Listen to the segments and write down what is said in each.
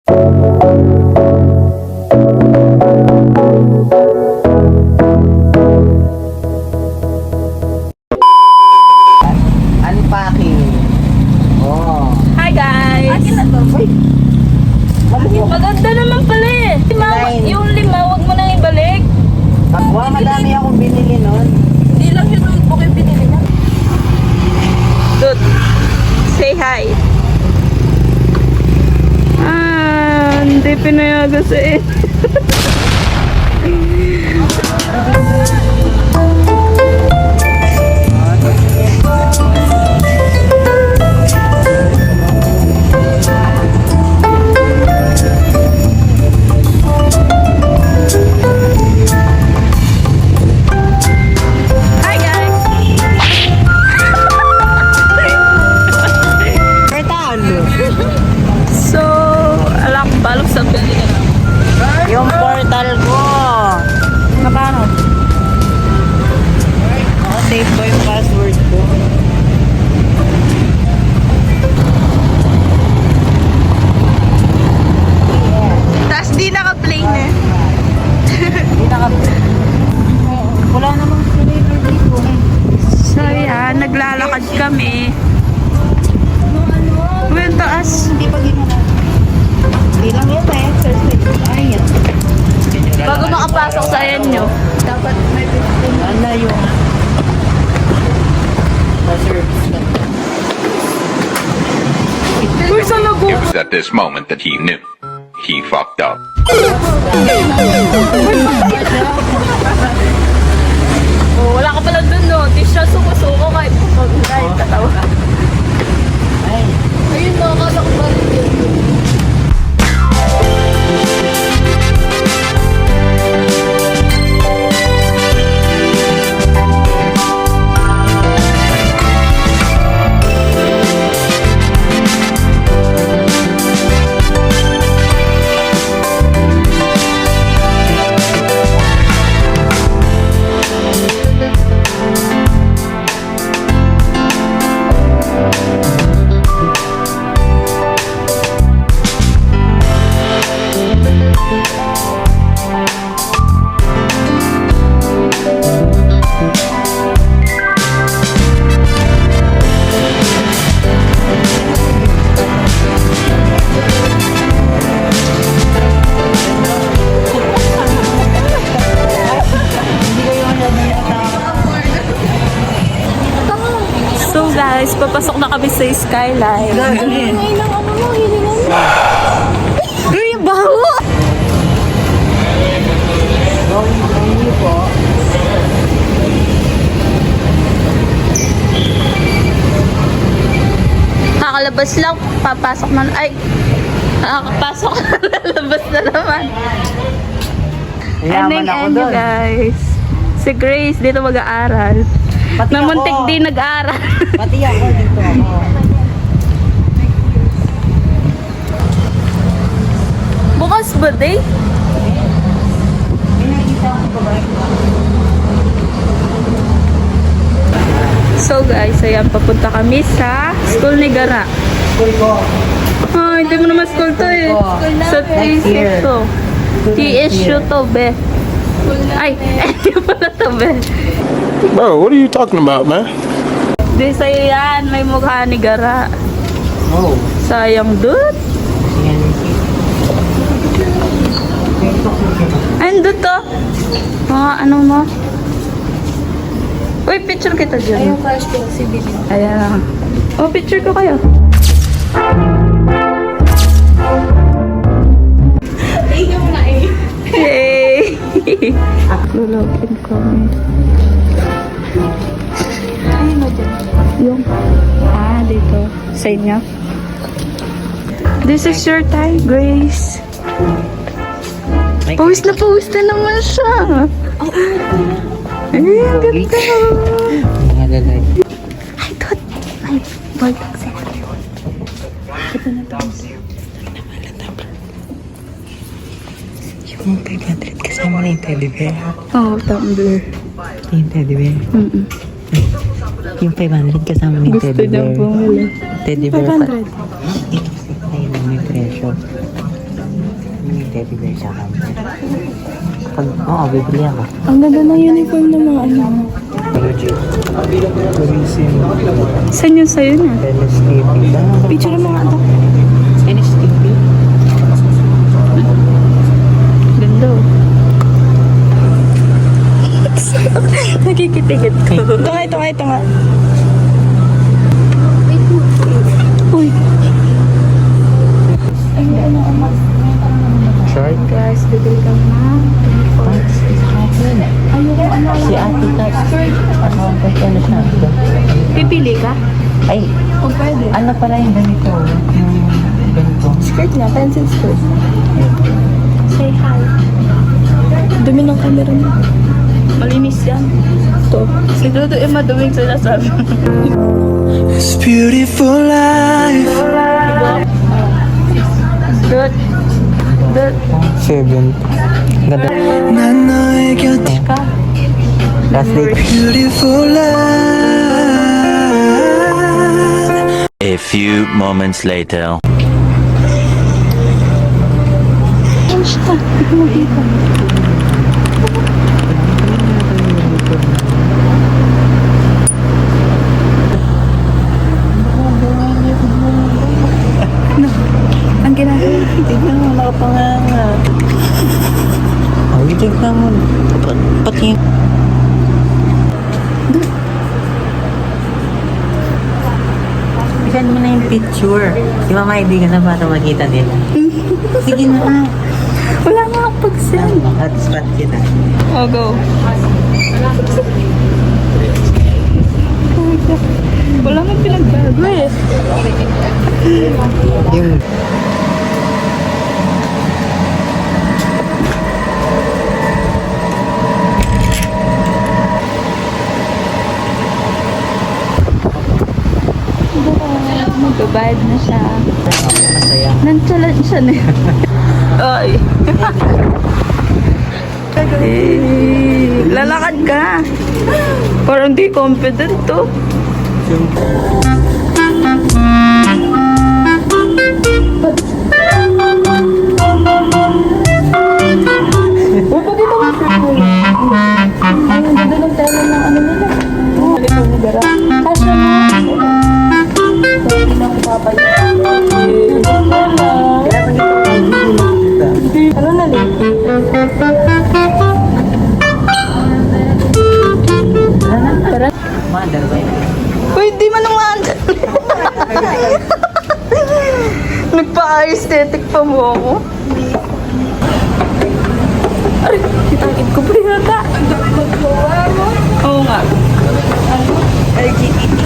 Unpacking. Oh. Hi guys! Akin na to. Wait. Maganda naman pala eh. Yung lima, huwag mo nang ibalik. Wow, madami akong binili nun. Hindi lang yung notebook yung binili na. Dude, say hi. Hindi pinayaga sa eh. Yung portal ko. Magkano? Save ko yung password ko. Tapos di naka-play na. Hindi naka-play. Wala namang flavor dito. So yan, naglalakad kami. Well, taas. Hindi pa ginawa. Hindi lang yun eh. Exercise. Ayan. Bago makapasok sa nyo. Dapat may wala yung service ka. Uy, saan ako? It was at this moment that he knew. He fucked up. Oh, wala ka pala dun, no? Di siya sumusuko kahit pag-live katawa. Ay. Ayun, no, akala ko ba rin yun? So guys, papasok na kami sa Skyline. Ngayon lang ako mo, hilingan mo. Uy, baho! Hindi po. Kakalabas lang, papasok na. Ay, nakakapasok na, lalabas na naman. Yaman ako Ending doon. guys. Si Grace dito mag-aaral. Pati Namuntik ako. din nag-aaral. Pati ako dito ako. Bukas ba day? So guys, ayan, papunta kami sa school ni Gara. School ko. Ah, hindi mo naman school to eh. Sa Next year. TSU to. TSU to, be. Ay, hindi pala to, be. Bro, what are you talking about, man? Di sa'yo yan, may mukha ni Gara. Oh. Sayang, dude. Yan. Ando to. Mga ano mo. Uy, picture kita dyan. Yung crush ko si Billy. Ayan. Oh, picture ko kayo. Ayaw na eh. Yay! Lulogin kami. Ay, mo dyan. Yung, dito. Sa inyo. This is your time, Grace. Pawis na naman siya. Ay, ang ganda. Malalay. Ay, Dot. Ay, boy, second. Ito na to. Yung 500 kasama na yung teddy bear. Oh, Tumblr. Yung teddy bear. Yung 500 kasama na yung Gusto teddy niyang bear. bumili. Teddy bear pa. 500. Ayun lang may presyo. teddy bear sa akin. Pag, oo, bibili ako. Ang ganda ng uniform ng mga ano. Legit. Tourism. Saan yun sa'yo na? NSTP. Picture mo nga ito. NSTP? Ganda oh. Nakikitigit ko. Ito nga. Uy. Short? Guys, bibili ka na. Ayoko ano. Si Ate Kat. Ano siya? Pipili ka? Ay, Kung pwede. ano pala yung ganito? Yung ganito. Skirt niya, pencil skirt. Say hi. Dumi ng camera mo. Malinis yan. Ito. Siguro yung maduming sinasabi. It's beautiful life. Good. Good. 7. Ganda. 난 너의 곁에 Last day. beautiful life. A few moments later. Basta. Ito makita. Ang ginagawa. Tignan mo, nakapanganga. Ay, tignan mo. Pati. Bisan mo na yung picture. Di ba maibigan na para makita nila? Sige na. Wala nga akong pag-send. Hotspot kita. Oh, go. Wala nga pinagbago eh. Yung Magbabayad na siya. masaya. Nonchalant siya na. Ay. Lalakad ka. Parang di confident to. Mother ba yun? Uy, di man naman. Nagpa-aesthetic pa mo ako. Aray, kitangin ko pa rin ata. Oo nga. LGBT.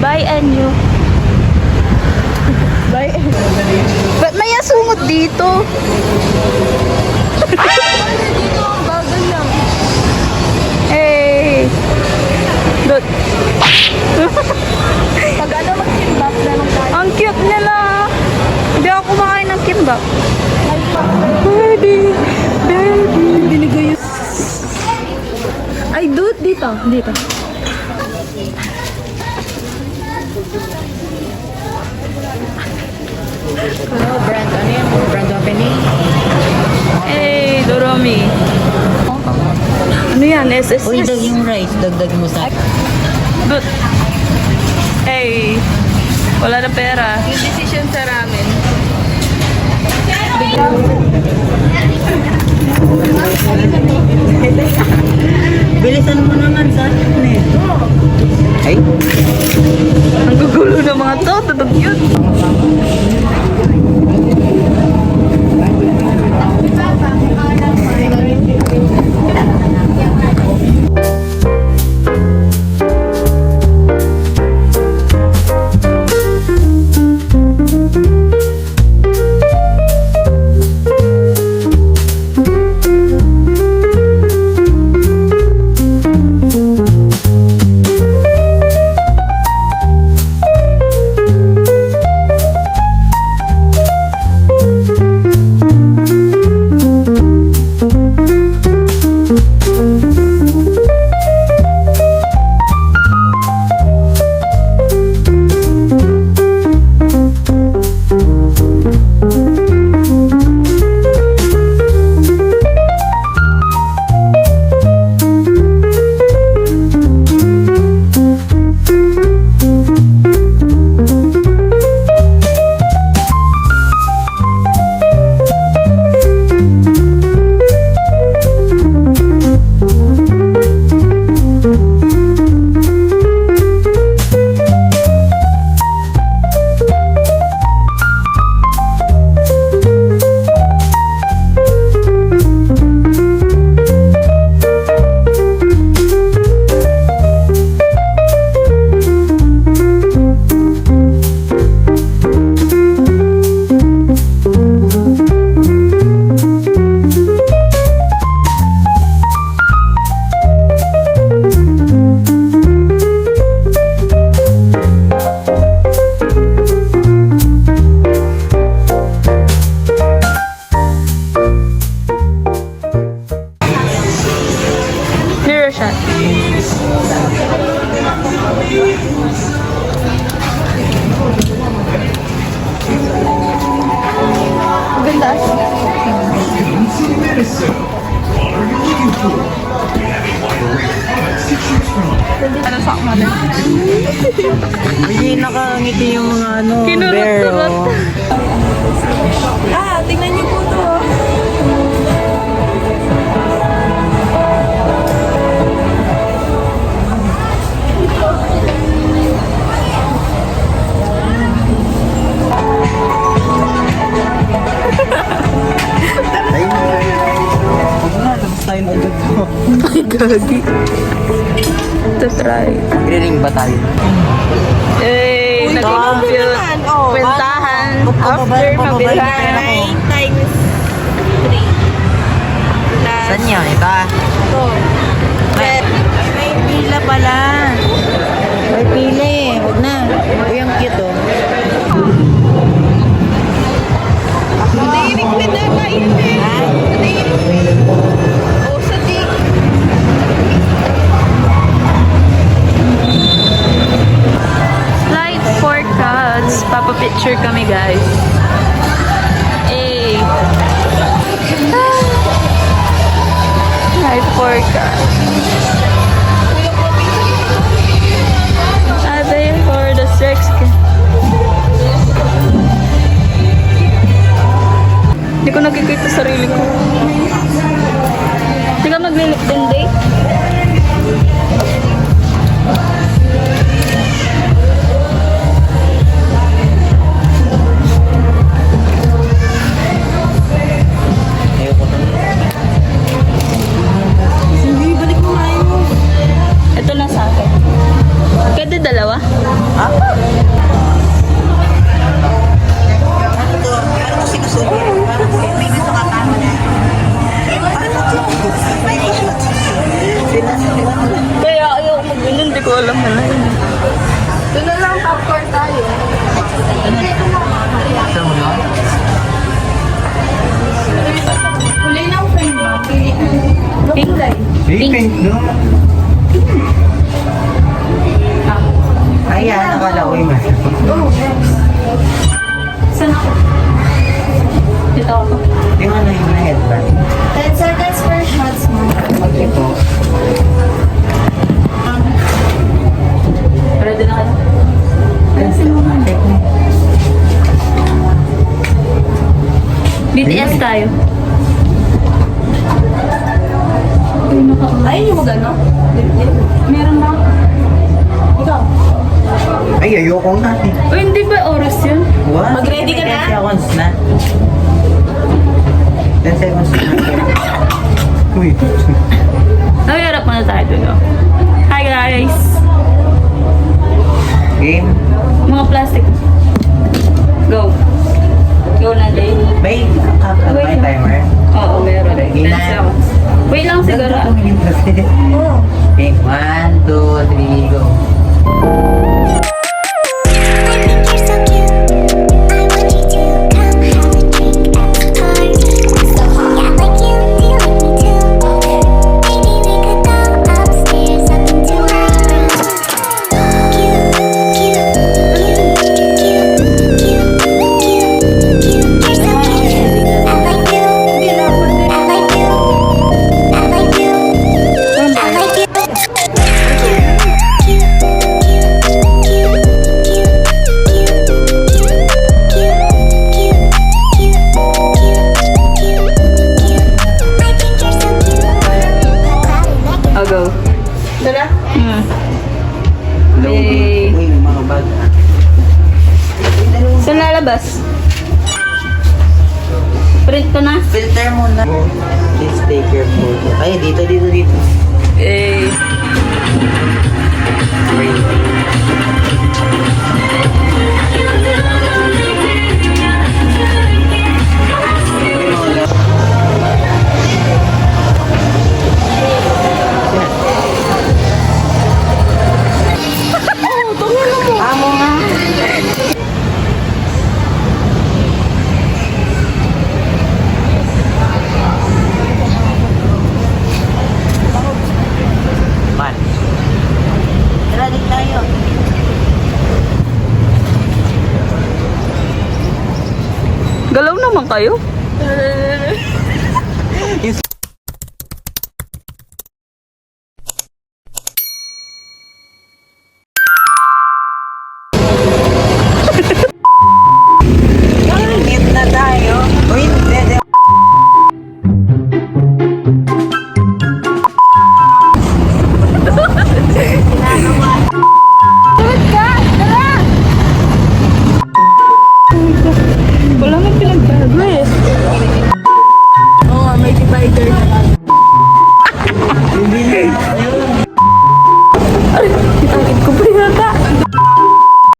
Bye, Anyo. Bye. Ba't may asungot dito? Dito ang bagal lang. Hey! Dot. Pag ano mag-kimbap na lang tayo. Ang cute nila. Hindi ako kumakain ng kimbap. Baby! Baby! Binigay yun. Ay, dude, dito. Dito. Brand, ano yan? Brand opening? Hey, Doromi. Ano yan? SSS? Uy, yung rice, dagdag mo sa... But, hey, wala na pera. Yung decision sa ramen. Bilisan mo naman sa net. Ay? Ang gugulo ng mga to, tutog yun. Ano sa kamali? Hindi nakangiti yung mga ano, bear. Kinurot-kurot. Oh. Tingnan niyo po to. Huwag na, labas tayo na agad po. Ay, gagi. To try. Magre-ring ba tayo? Nag-compute. Kwentahan. After mabilhan. 9 times 3. Saan yun? Ito ah. May pila pala. May pila eh. Huwag na. Uy, ang cute oh. Naiinig with the kain eh. Oh, sa tig. Slide 4 cuts. Papa-picture kami, guys. Eh. Slide 4 cuts. Sabi for the sex. Hindi ko nakikita sarili ko. Hindi ka maglilip din, day? Ito na sa akin. Pwede dalawa? Kaya ayaw ko mag-inom, hindi ko alam na yun. Doon na lang popcorn tayo. Kulay ng frame mo. Pink. Pink, no? Ayan, nakala ko yung Saan ako? Dito ako. yung ano yung headband. 10 seconds per shots mo. Okay po. Ready na kayo? BTS tayo. Ay, yung magano? Meron ba? Ikaw. Ay, ayoko nga eh. O hindi ba oras yun? What? Mag-ready ka na? 10 seconds na. 10 seconds na. Uy. Nagharap muna tayo dun. Oh. Hi guys! Game. Mga plastic. Go. Go na day. May may timer. Oo, meron. 10 Sige na. seconds. Wait lang siguro. Tumingin kasi. Game. 1, 2, 3, go. Oh, go. Tara. Yay. Uy, mga bag. Saan lalabas? Print ko na. Filter muna. Please take your photo. Ay, dito. Eh. Wait. Man. Ready tayo. Galaw naman kayo. Kumpleto.